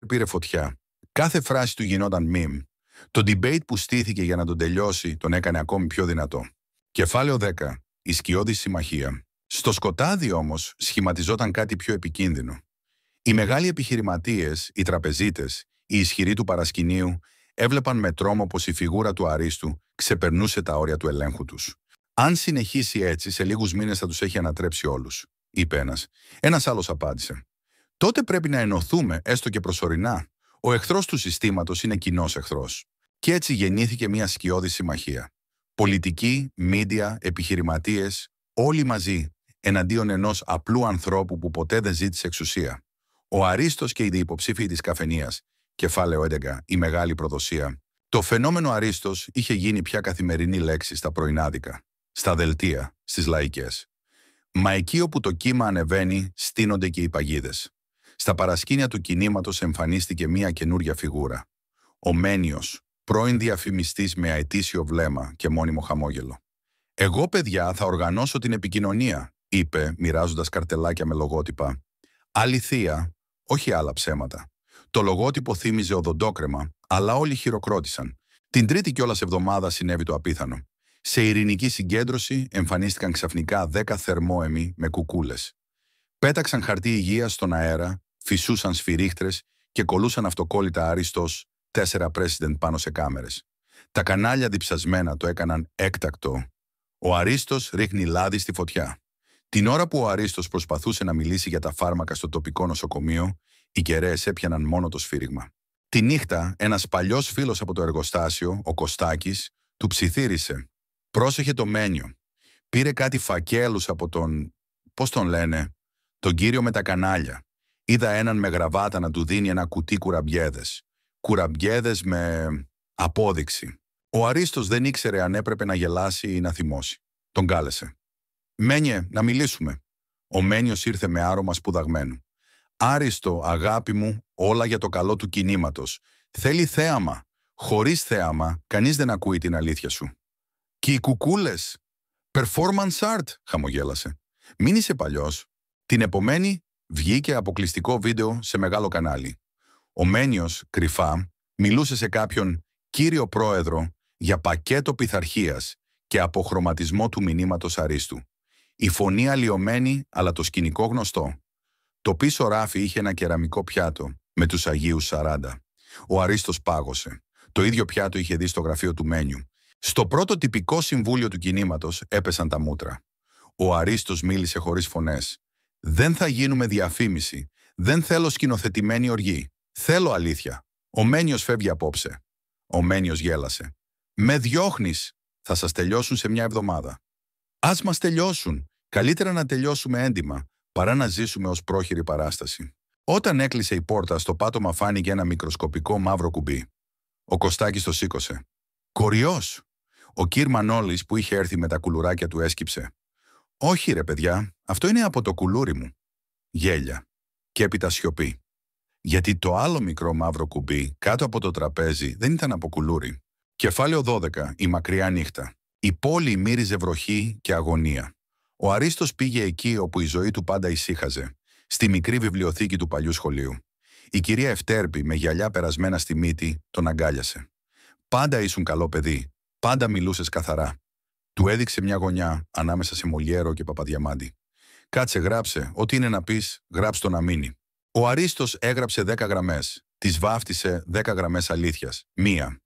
πήρε φωτιά. Κάθε φράση του γινόταν meme. Το debate που στήθηκε για να τον τελειώσει τον έκανε ακόμη πιο δυνατό. Κεφάλαιο 10. Η σκιώδης συμμαχία. Στο σκοτάδι όμως σχηματιζόταν κάτι πιο επικίνδυνο. Οι μεγάλοι επιχειρηματίες, οι τραπεζίτες, οι ισχυροί του παρασκηνίου έβλεπαν με τρόμο πως η φιγούρα του αρίστου ξεπερνούσε τα όρια του ελέγχου τους. «Αν συνεχίσει έτσι, σε λίγους μήνες θα τους έχει ανατρέψει όλους», είπε ένας. Ένας άλλος απάντησε. «Τότε πρέπει να ενωθούμε, έστω και προσωρινά. Ο εχθρός του συστήματος είναι κοινός εχθρός». Και έτσι γεννήθηκε μια σκιώδη συμμαχία. Πολιτικοί, μίντια, επιχειρηματίες, όλοι μαζί, εναντίον ενός απλού ανθρώπου που ποτέ δεν ζήτησε εξουσία. Ο Αρίστος και οι διυποψήφοι της καφενείας. Κεφάλαιο 11. Η μεγάλη προδοσία. Το φαινόμενο Αρίστος είχε γίνει πια καθημερινή λέξη στα πρωινάδικα, στα δελτία, στις λαϊκές. Μα εκεί όπου το κύμα ανεβαίνει, στείνονται και οι παγίδες. Στα παρασκήνια του κινήματος εμφανίστηκε μία καινούρια φιγούρα. Ο Μένιος, πρώην διαφημιστής με αετήσιο βλέμμα και μόνιμο χαμόγελο. «Εγώ, παιδιά, θα οργανώσω την επικοινωνία», είπε, μοιράζοντας καρτελάκια με λογότυπα. Αληθεία, όχι άλλα ψέματα. Το λογότυπο θύμιζε οδοντόκρεμα, αλλά όλοι χειροκρότησαν. Την τρίτη κιόλας εβδομάδα συνέβη το απίθανο. Σε ειρηνική συγκέντρωση εμφανίστηκαν ξαφνικά 10 θερμόαιμοι με κουκούλες. Πέταξαν χαρτί υγείας στον αέρα, φυσούσαν σφυρίχτρες και κολούσαν αυτοκόλλητα Αρίστος 4 president πάνω σε κάμερες. Τα κανάλια διψασμένα το έκαναν έκτακτο. Ο Αρίστος ρίχνει λάδι στη φωτιά. Την ώρα που ο Αρίστος προσπαθούσε να μιλήσει για τα φάρμακα στο τοπικό νοσοκομείο, οι κεραίες έπιαναν μόνο το σφύριγμα. Τη νύχτα, ένας παλιός φίλος από το εργοστάσιο, ο Κωστάκης, του ψιθύρισε. «Πρόσεχε το Μένιο. Πήρε κάτι φακέλους από τον... πώς τον λένε? Τον κύριο με τα κανάλια. Είδα έναν με γραβάτα να του δίνει ένα κουτί κουραμπιέδες. Κουραμπιέδες με απόδειξη. Ο Αρίστος δεν ήξερε αν έπρεπε να γελάσει ή να θυμώσει. Τον κάλεσε. «Μένιε, να μιλήσουμε». Ο Μένιος ήρθε με άρωμα σπουδαγμένου. «Άριστο, αγάπη μου, όλα για το καλό του κινήματος. Θέλει θέαμα. Χωρίς θέαμα, κανείς δεν ακούει την αλήθεια σου». «Και οι κουκούλες?» «Performance art», χαμογέλασε. «Μην είσαι παλιός». Την επομένη βγήκε αποκλειστικό βίντεο σε μεγάλο κανάλι. Ο Μένιος, κρυφά, μιλούσε σε κάποιον «κύριο πρόεδρο» για πακέτο πειθαρχίας και αποχρωματισμό του μηνύματος Αρίστου. Η φωνή αλλοιωμένη, αλλά το σκηνικό γνωστό. Το πίσω ράφι είχε ένα κεραμικό πιάτο με τους Αγίους 40. Ο Αρίστος πάγωσε. Το ίδιο πιάτο είχε δει στο γραφείο του Μένιου. Στο πρώτο τυπικό συμβούλιο του κινήματος έπεσαν τα μούτρα. Ο Αρίστος μίλησε χωρίς φωνές. «Δεν θα γίνουμε διαφήμιση. Δεν θέλω σκηνοθετημένη οργή. Θέλω αλήθεια. Ο Μένιος φεύγει απόψε». Ο Μένιος γέλασε. «Με διώχνεις. Θα σας τελειώσουν σε μια εβδομάδα». «Ας μας τελειώσουν. Καλύτερα να τελειώσουμε έντιμα, παρά να ζήσουμε ως πρόχειρη παράσταση». Όταν έκλεισε η πόρτα, στο πάτωμα φάνηκε ένα μικροσκοπικό μαύρο κουμπί. Ο Κωστάκης το σήκωσε. «Κοριός!» Ο κυρ Μανώλης που είχε έρθει με τα κουλουράκια του έσκυψε. «Όχι ρε παιδιά, αυτό είναι από το κουλούρι μου». Γέλια. Και έπειτα σιωπή. Γιατί το άλλο μικρό μαύρο κουμπί κάτω από το τραπέζι δεν ήταν από κουλούρι. Κεφάλαιο 12. Η μακριά νύχτα. Η πόλη μύριζε βροχή και αγωνία. Ο Αρίστος πήγε εκεί όπου η ζωή του πάντα ησύχαζε, στη μικρή βιβλιοθήκη του παλιού σχολείου. Η κυρία Ευτέρπη, με γυαλιά περασμένα στη μύτη, τον αγκάλιασε. «Πάντα ήσουν καλό παιδί, πάντα μιλούσες καθαρά». Του έδειξε μια γωνιά ανάμεσα σε Μολιέρο και Παπαδιαμάντη. «Κάτσε, γράψε, ό,τι είναι να πεις, γράψ' το να μείνει». Ο Αρίστος έγραψε 10 γραμμές, τις βάφτισε 10 γραμμές αλήθειας. 1.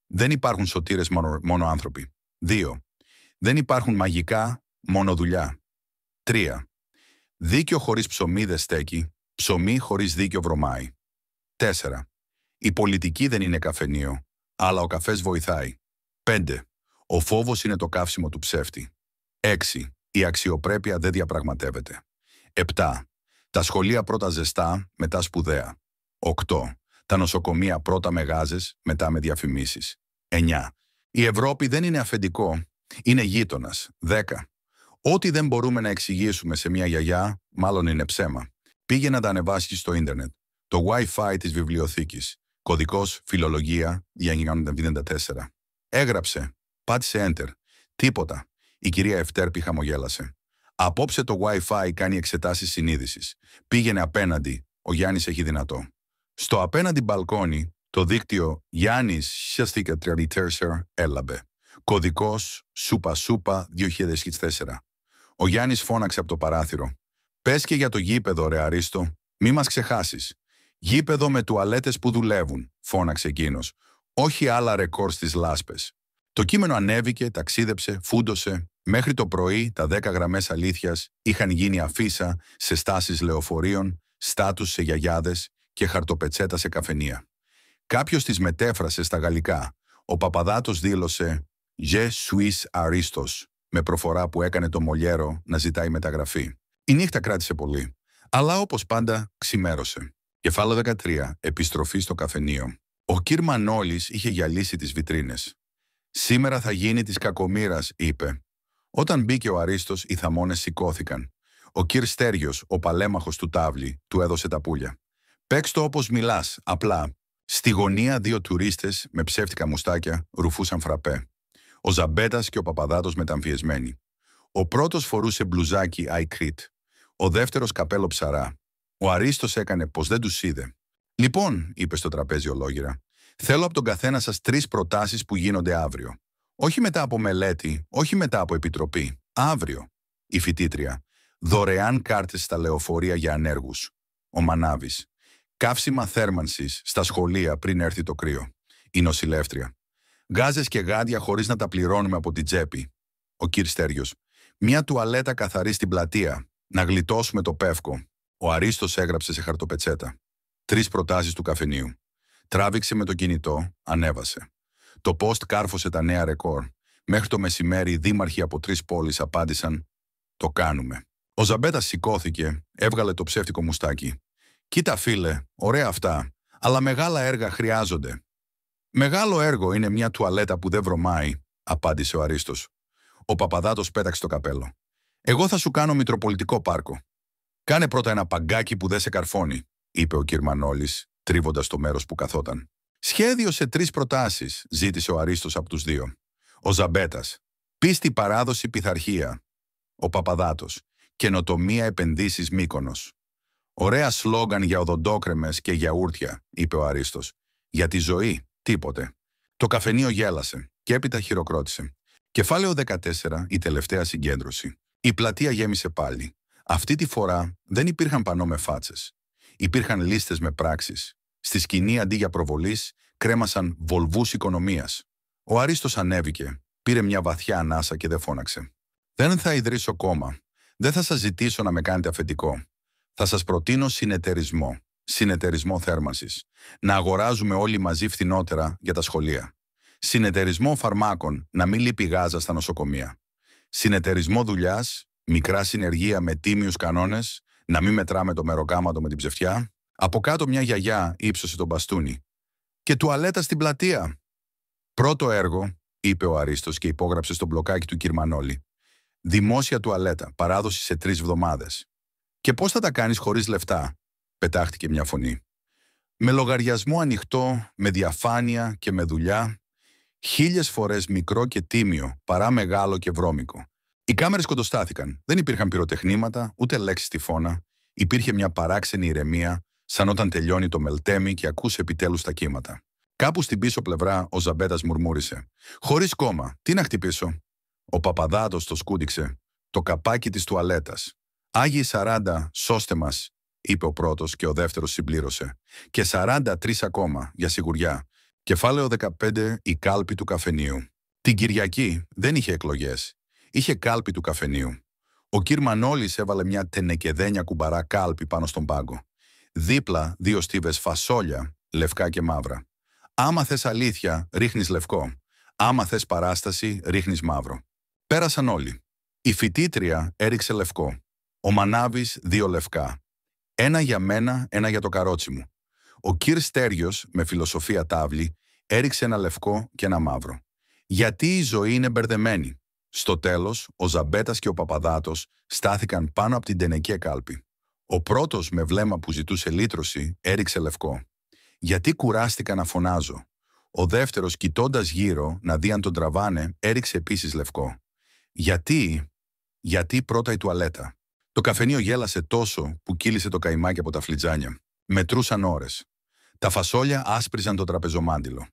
Δεν υπάρχουν σωτήρες μόνο άνθρωποι. 2. Δεν υπάρχουν μαγικά, μόνο δουλειά. 3. Δίκιο χωρίς ψωμί δεν στέκει, ψωμί χωρίς δίκιο βρωμάει. 4. Η πολιτική δεν είναι καφενείο, αλλά ο καφές βοηθάει. 5. Ο φόβος είναι το καύσιμο του ψεύτη. 6. Η αξιοπρέπεια δεν διαπραγματεύεται. 7. Τα σχολεία πρώτα ζεστά, μετά σπουδαία. 8. Τα νοσοκομεία πρώτα με γάζες, μετά με διαφημίσεις. 9. Η Ευρώπη δεν είναι αφεντικό, είναι γείτονας. 10. Ό,τι δεν μπορούμε να εξηγήσουμε σε μια γιαγιά, μάλλον είναι ψέμα. Πήγε να τα ανεβάσεις στο ίντερνετ. Το Wi-Fi της βιβλιοθήκης. Κωδικός φιλολογία 1974. Έγραψε. Πάτησε Enter. Τίποτα. Η κυρία Ευτέρπη χαμογέλασε. Απόψε το Wi-Fi κάνει εξετάσεις συνείδησης. Πήγαινε απέναντι. Ο Γιάννης έχει δυνατό. Στο απέναντι μπαλκόνι, το δίκτυο Γιάννης Σιαστήκα 34 έλαμπε. Κωδικός Σούπα 2004. Ο Γιάννης φώναξε από το παράθυρο. «Πες και για το γήπεδο, ρε Αρίστο, μη μας ξεχάσεις». «Γήπεδο με τουαλέτες που δουλεύουν», φώναξε εκείνος. «Όχι άλλα ρεκόρ στις λάσπες». Το κείμενο ανέβηκε, ταξίδεψε, φούντωσε. Μέχρι το πρωί τα 10 γραμμές αλήθειας είχαν γίνει αφίσα σε στάσεις λεωφορείων, στάτους σε γιαγιάδες και χαρτοπετσέτα σε καφενεία. Κάποιος τις μετέφρασε στα γαλλικά. Ο Παπαδάτος δήλωσε «Je suis Aristos», με προφορά που έκανε το Μολιέρο να ζητάει μεταγραφή. Η νύχτα κράτησε πολύ, αλλά όπως πάντα ξημέρωσε. Κεφάλαιο 13. Επιστροφή στο καφενείο. Ο κυρ Μανόλης είχε γυαλίσει τις βιτρίνες. «Σήμερα θα γίνει της κακομοίρας», είπε. Όταν μπήκε ο Αρίστος, οι θαμώνες σηκώθηκαν. Ο κυρ Στέριος, ο παλέμαχος του τάβλη, του έδωσε τα πουλια. «Παίξ' το όπως μιλάς, απλά». Στη γωνία 2 τουρίστες με ψεύτικα μουστάκια ρουφούσαν φραπέ. Ο Ζαμπέτας και ο Παπαδάτος μεταμφιεσμένοι. Ο πρώτος φορούσε μπλουζάκι Αϊκρίτ. Ο δεύτερος καπέλο ψαρά. Ο Αρίστος έκανε πως δεν τους είδε. «Λοιπόν», είπε στο τραπέζι ολόγυρα, «θέλω από τον καθένα σας 3 προτάσεις που γίνονται αύριο. Όχι μετά από μελέτη, όχι μετά από επιτροπή. Αύριο». Η φοιτήτρια. «Δωρεάν κάρτες στα λεωφορεία για ανέργους». Ο Μανάβης. «Καύσιμα θέρμανσης στα σχολεία πριν έρθει το κρύο». Η νοσηλεύτρια. «Γάζες και γάντια χωρίς να τα πληρώνουμε από την τσέπη». Ο κυρ Στέριος. «Μια τουαλέτα καθαρή στην πλατεία. Να γλιτώσουμε το πεύκο». Ο Αρίστος έγραψε σε χαρτοπετσέτα. 3 προτάσεις του καφενείου. Τράβηξε με το κινητό, ανέβασε. Το post κάρφωσε τα νέα ρεκόρ. Μέχρι το μεσημέρι οι δήμαρχοι από 3 πόλεις απάντησαν «Το κάνουμε». Ο Ζαμπέτας σηκώθηκε, έβγαλε το ψεύτικο μουστάκι. «Κοίτα φίλε, ωραία αυτά, αλλά μεγάλα έργα χρειάζονται». «Μεγάλο έργο είναι μια τουαλέτα που δεν βρωμάει», απάντησε ο Αρίστος. Ο Παπαδάτος πέταξε το καπέλο. «Εγώ θα σου κάνω Μητροπολιτικό πάρκο». «Κάνε πρώτα ένα παγκάκι που δεν σε καρφώνει», είπε ο κυρ Μανόλης, τρίβοντας το μέρος που καθόταν. «Σχέδιο σε 3 προτάσεις», ζήτησε ο Αρίστος από τους 2. Ο Ζαμπέτας. «Πίστη, παράδοση, πειθαρχία». Ο Παπαδάτος. «Καινοτομία, επενδύσεις, Μύκονος». «Ωραία σλόγγαν για οδοντόκρεμες και γιαούρτια», είπε ο Αρίστος. «Για τη ζωή, τίποτε». Το καφενείο γέλασε και έπειτα χειροκρότησε. Κεφάλαιο 14. Η τελευταία συγκέντρωση. Η πλατεία γέμισε πάλι. Αυτή τη φορά δεν υπήρχαν πανό με φάτσες. Υπήρχαν λίστες με πράξεις. Στη σκηνή αντί για προβολής κρέμασαν βολβούς οικονομίας. Ο Αρίστος ανέβηκε, πήρε μια βαθιά ανάσα και δεν φώναξε. «Δεν θα ιδρύσω κόμμα. Δεν θα σας ζητήσω να με κάνετε αφεντικό. Θα σας προτείνω συνεταιρισμό. Συνεταιρισμό θέρμανσης. Να αγοράζουμε όλοι μαζί φθηνότερα για τα σχολεία. Συνεταιρισμό φαρμάκων, να μην λείπει γάζα στα νοσοκομεία. Συνεταιρισμό δουλειάς, μικρά συνεργεία με τίμιους κανόνες, να μην μετράμε το μεροκάματο με την ψευτιά. Από κάτω μια γιαγιά ύψωσε τον μπαστούνι. Και τουαλέτα στην πλατεία». «Πρώτο έργο», είπε ο Αρίστος και υπόγραψε στο μπλοκάκι του κυρ Μανόλη. «Δημόσια τουαλέτα, παράδοση σε 3 εβδομάδες». «Και πώς θα τα κάνεις χωρίς λεφτά?» πετάχτηκε μια φωνή. «Με λογαριασμό ανοιχτό, με διαφάνεια και με δουλειά. 1000 φορές μικρό και τίμιο, παρά μεγάλο και βρώμικο». Οι κάμερες κοντοστάθηκαν. Δεν υπήρχαν πυροτεχνήματα, ούτε λέξεις στη φώνα. Υπήρχε μια παράξενη ηρεμία, σαν όταν τελειώνει το μελτέμι και ακούς επιτέλους τα κύματα. Κάπου στην πίσω πλευρά ο Ζαμπέτας μουρμούρισε. «Χωρίς κόμμα, τι να χτυπήσω?» Ο Παπαδάτος το σκούντιξε. «Το καπάκι της τουαλέτας». «Άγιοι 40, σώστε μας», είπε ο πρώτος και ο δεύτερος συμπλήρωσε. «Και 43 ακόμα, για σιγουριά». Κεφάλαιο 15. Η κάλπη του καφενείου. Την Κυριακή δεν είχε εκλογές. Είχε κάλπη του καφενείου. Ο κυρ Μανόλης έβαλε μια τενεκεδένια κουμπαρά κάλπη πάνω στον πάγκο. Δίπλα 2 στίβες φασόλια, λευκά και μαύρα. Άμα θες αλήθεια, ρίχνεις λευκό. Άμα θες παράσταση, ρίχνεις μαύρο. Πέρασαν όλοι. Η φοιτήτρια έριξε λευκό. Ο Μανάβης 2 λευκά. Ένα για μένα, ένα για το καρότσι μου. Ο κυρ Στέριος, με φιλοσοφία τάβλη, έριξε ένα λευκό και ένα μαύρο. Γιατί η ζωή είναι μπερδεμένη. Στο τέλος, ο Ζαμπέτας και ο Παπαδάτος στάθηκαν πάνω από την τενεκέ κάλπη. Ο πρώτος, με βλέμμα που ζητούσε λύτρωση, έριξε λευκό. Γιατί κουράστηκα να φωνάζω. Ο δεύτερος, κοιτώντας γύρω να δει αν τον τραβάνε, έριξε επίσης λευκό. Γιατί πρώτα η τουαλέτα. Το καφενείο γέλασε τόσο που κύλησε το καημάκι από τα φλιτζάνια. Μετρούσαν ώρες. Τα φασόλια άσπριζαν το τραπεζομάντιλο.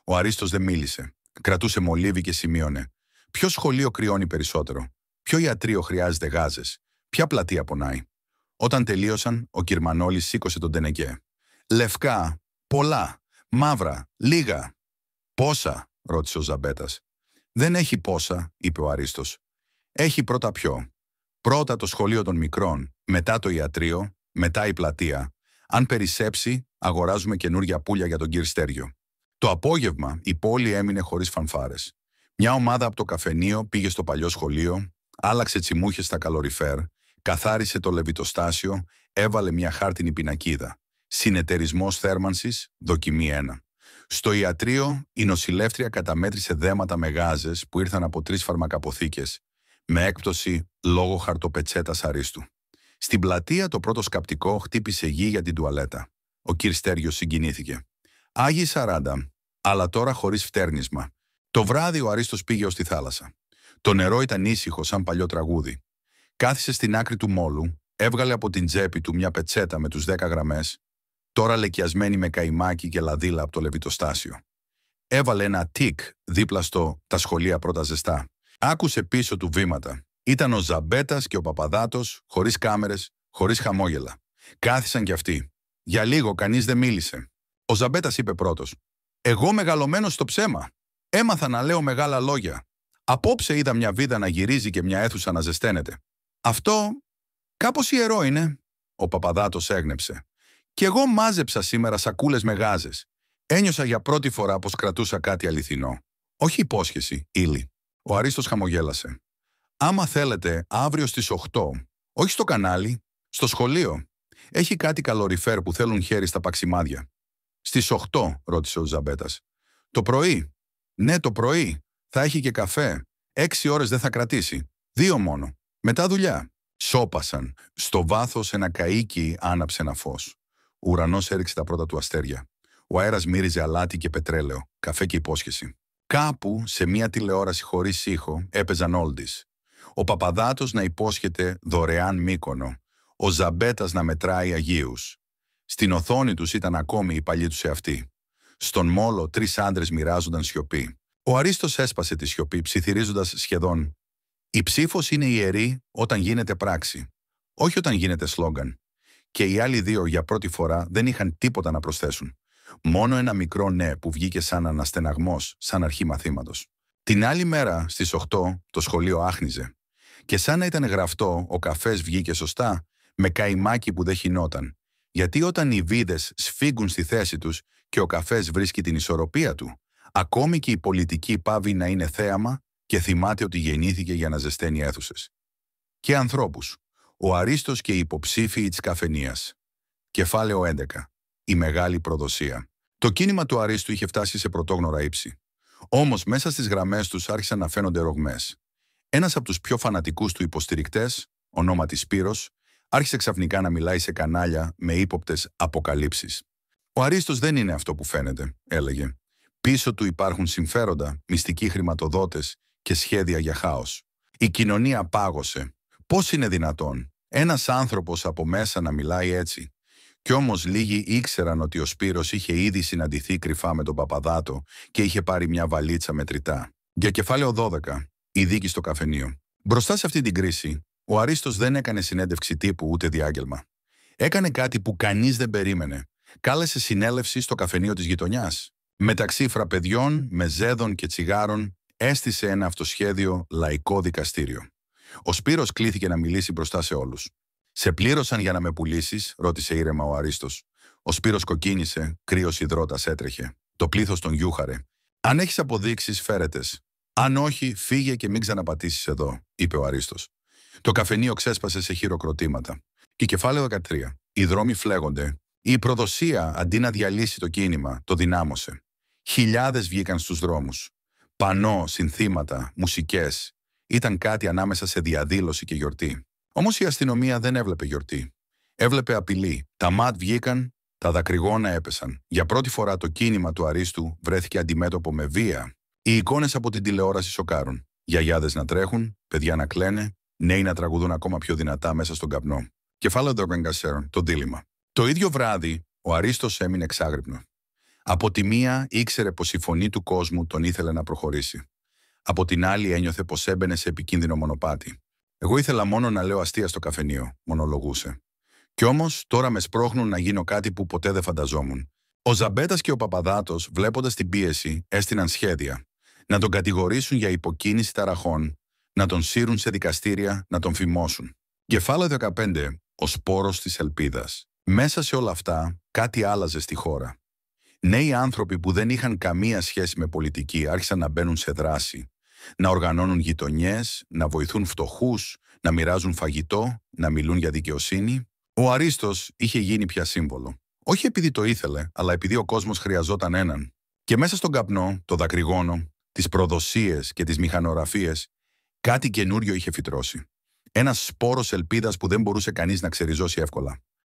Ο Αρίστος δεν μίλησε. Κρατούσε μολύβι και σημείωνε. Ποιο σχολείο κρυώνει περισσότερο? Ποιο ιατρείο χρειάζεται γάζες? Ποια πλατεία πονάει? Όταν τελείωσαν, ο Κυρμανόλης σήκωσε τον τενεκέ. Λευκά, πολλά, μαύρα, λίγα. Πόσα? Ρώτησε ο Ζαμπέτας. Δεν έχει πόσα, είπε ο Αρίστος. Έχει πρώτα ποιο? Πρώτα το σχολείο των μικρών, μετά το ιατρείο, μετά η πλατεία. Αν περισσέψει, αγοράζουμε καινούρια πουλια για τον κυρ Στέργιο. Το απόγευμα η πόλη έμεινε χωρίς φανφάρες. Μια ομάδα από το καφενείο πήγε στο παλιό σχολείο, άλλαξε τσιμούχες στα καλοριφέρ, καθάρισε το λεβιτοστάσιο, έβαλε μια χάρτινη πινακίδα. Συνεταιρισμός θέρμανσης, δοκιμή 1. Στο ιατρείο, η νοσηλεύτρια καταμέτρησε δέματα με γάζες που ήρθαν από 3 φαρμακαποθήκες, με έκπτωση λόγω χαρτοπετσέτας Αρίστου. Στην πλατεία το πρώτο σκαπτικό χτύπησε γη για την τουαλέτα. Ο κυρ Στέργιος συγκινήθηκε. Άγιοι 40, αλλά τώρα χωρίς φτέρνισμα. Το βράδυ ο Αρίστος πήγε ως τη θάλασσα. Το νερό ήταν ήσυχο σαν παλιό τραγούδι. Κάθισε στην άκρη του μόλου, έβγαλε από την τσέπη του μια πετσέτα με τους 10 γραμμές, τώρα λεκιασμένη με καϊμάκι και λαδίλα από το λεβιτοστάσιο. Έβαλε ένα τικ δίπλα στο «Τα σχολεία πρώτα ζεστά». Άκουσε πίσω του βήματα. Ήταν ο Ζαμπέτας και ο Παπαδάτος, χωρίς κάμερες, χωρίς χαμόγελα. Κάθισαν κι αυτοί. Για λίγο κανείς δεν μίλησε. Ο Ζαμπέτας είπε πρώτος. «Εγώ μεγαλωμένος στο ψέμα. Έμαθα να λέω μεγάλα λόγια. Απόψε είδα μια βίδα να γυρίζει και μια αίθουσα να ζεσταίνεται. Αυτό κάπως ιερό είναι». Ο Παπαδάτος έγνεψε. «Κι εγώ μάζεψα σήμερα σακούλες με γάζες. Ένιωσα για πρώτη φορά πως κρατούσα κάτι αληθινό. Όχι υπόσχεση, ύλη». Ο Αρίστος χαμογέλασε. «Άμα θέλετε, αύριο στις 8, όχι στο κανάλι, στο σχολείο. Έχει κάτι καλοριφέρ που θέλουν χέρι στα παξιμάδια». «Στις 8, ρώτησε ο Ζαμπέτας. «Το πρωί?» «Ναι, το πρωί. Θα έχει και καφέ. 6 ώρες δεν θα κρατήσει. 2 μόνο. Μετά δουλειά». Σώπασαν. Στο βάθος ένα καΐκι άναψε ένα φως. Ο ουρανός έριξε τα πρώτα του αστέρια. Ο αέρας μύριζε αλάτι και πετρέλαιο, καφέ και υπόσχεση. Κάπου, σε μια τηλεόραση χωρίς ήχο, έπαιζαν oldies. Ο Παπαδάτος να υπόσχεται δωρεάν Μύκονο. Ο Ζαμπέτας να μετράει Αγίους. Στην οθόνη τους ήταν ακόμη οι παλιοί τους εαυτοί. Στον μόλο 3 άντρες μοιράζονταν σιωπή. Ο Αρίστος έσπασε τη σιωπή, ψιθυρίζοντας σχεδόν. Η ψήφος είναι ιερή όταν γίνεται πράξη, όχι όταν γίνεται σλόγγαν. Και οι άλλοι 2 για πρώτη φορά δεν είχαν τίποτα να προσθέσουν. Μόνο ένα μικρό ναι που βγήκε σαν αναστεναγμός, σαν αρχή μαθήματος. Την άλλη μέρα, στις 8, το σχολείο άχνιζε. Και σαν να ήταν γραφτό, ο καφές βγήκε σωστά, με καϊμάκι που δεν χυνόταν. Γιατί όταν οι βίδες σφίγγουν στη θέση τους και ο καφές βρίσκει την ισορροπία του, ακόμη και η πολιτική πάβει να είναι θέαμα και θυμάται ότι γεννήθηκε για να ζεσταίνει αίθουσες. Και ανθρώπους. Ο Αρίστος και οι υποψήφιοι της καφενείας. Κεφάλαιο 11. Η μεγάλη προδοσία. Το κίνημα του Αρίστου είχε φτάσει σε πρωτόγνωρα ύψη. Όμως μέσα στις γραμμές τους άρχισαν να φαίνονται ρογμές. Ένας από τους πιο φανατικούς του υποστηρικτές, ονόματι Σπύρος, άρχισε ξαφνικά να μιλάει σε κανάλια με ύποπτες αποκαλύψεις. «Ο Αρίστος δεν είναι αυτό που φαίνεται», έλεγε. «Πίσω του υπάρχουν συμφέροντα, μυστικοί χρηματοδότες και σχέδια για χάος. Η κοινωνία πάγωσε. Πώς είναι δυνατόν ένας άνθρωπος από μέσα να μιλάει έτσι?» Κι όμως λίγοι ήξεραν ότι ο Σπύρος είχε ήδη συναντηθεί κρυφά με τον Παπαδάτο και είχε πάρει μια βαλίτσα μετρητά. Για κεφάλαιο 12. Η δίκη στο καφενείο. Μπροστά σε αυτή την κρίση, ο Αρίστος δεν έκανε συνέντευξη τύπου ούτε διάγγελμα. Έκανε κάτι που κανείς δεν περίμενε. Κάλεσε συνέλευση στο καφενείο της γειτονιάς. Μεταξύ φραπεδιών, μεζέδων και τσιγάρων, έστησε ένα αυτοσχέδιο λαϊκό δικαστήριο. Ο Σπύρος κλήθηκε να μιλήσει μπροστά σε όλους. «Σε πλήρωσαν για να με πουλήσεις?» ρώτησε ήρεμα ο Αρίστος. Ο Σπύρος κοκκίνησε, κρύος υδρότας έτρεχε. Το πλήθος τον γιούχαρε. «Αν έχεις αποδείξεις, φέρετες. Αν όχι, φύγε και μην ξαναπατήσεις εδώ», είπε ο Αρίστος. Το καφενείο ξέσπασε σε χειροκροτήματα. Και κεφάλαιο 13. Οι δρόμοι φλέγονται. Η προδοσία, αντί να διαλύσει το κίνημα, το δυνάμωσε. Χιλιάδες βγήκαν στους δρόμους. Πανό, συνθήματα, μουσικές. Ήταν κάτι ανάμεσα σε διαδήλωση και γιορτή. Όμως η αστυνομία δεν έβλεπε γιορτή. Έβλεπε απειλή. Τα ΜΑΤ βγήκαν, τα δακρυγόνα έπεσαν. Για πρώτη φορά το κίνημα του Αρίστου βρέθηκε αντιμέτωπο με βία. Οι εικόνες από την τηλεόραση σοκάρουν. Γιαγιάδες να τρέχουν, παιδιά να κλαίνε, νέοι να τραγουδούν ακόμα πιο δυνατά μέσα στον καπνό. Κεφάλαιο 14. Το δίλημμα. Το ίδιο βράδυ, ο Αρίστος έμεινε εξάγρυπνο. Από τη μία ήξερε πως η φωνή του κόσμου τον ήθελε να προχωρήσει. Από την άλλη ένιωθε πως έμπαινε σε επικίνδυνο μονοπάτι. «Εγώ ήθελα μόνο να λέω αστεία στο καφενείο», μονολογούσε. «Κι όμως τώρα με σπρώχνουν να γίνω κάτι που ποτέ δεν φανταζόμουν». Ο Ζαμπέτας και ο Παπαδάτος, βλέποντας την πίεση, έστειναν σχέδια. Να τον κατηγορήσουν για υποκίνηση ταραχών, να τον σύρουν σε δικαστήρια, να τον φημώσουν. Κεφάλαιο 15. Ο σπόρος της ελπίδας. Μέσα σε όλα αυτά, κάτι άλλαζε στη χώρα. Νέοι άνθρωποι που δεν είχαν καμία σχέση με πολιτική άρχισαν να μπαίνουν σε δράση, να οργανώνουν γειτονιές, να βοηθούν φτωχούς, να μοιράζουν φαγητό, να μιλούν για δικαιοσύνη. Ο Αρίστος είχε γίνει πια σύμβολο. Όχι επειδή το ήθελε, αλλά επειδή ο κόσμος χρειαζόταν έναν. Και μέσα στον καπνό, το δακρυγόνο, τις προδοσίες και τις μηχανογραφίες, κάτι καινούριο είχε φυτρώσει. Ένας σπόρος ελπίδας που δεν μπορούσε κανείς να ξεριζώσει εύκολα.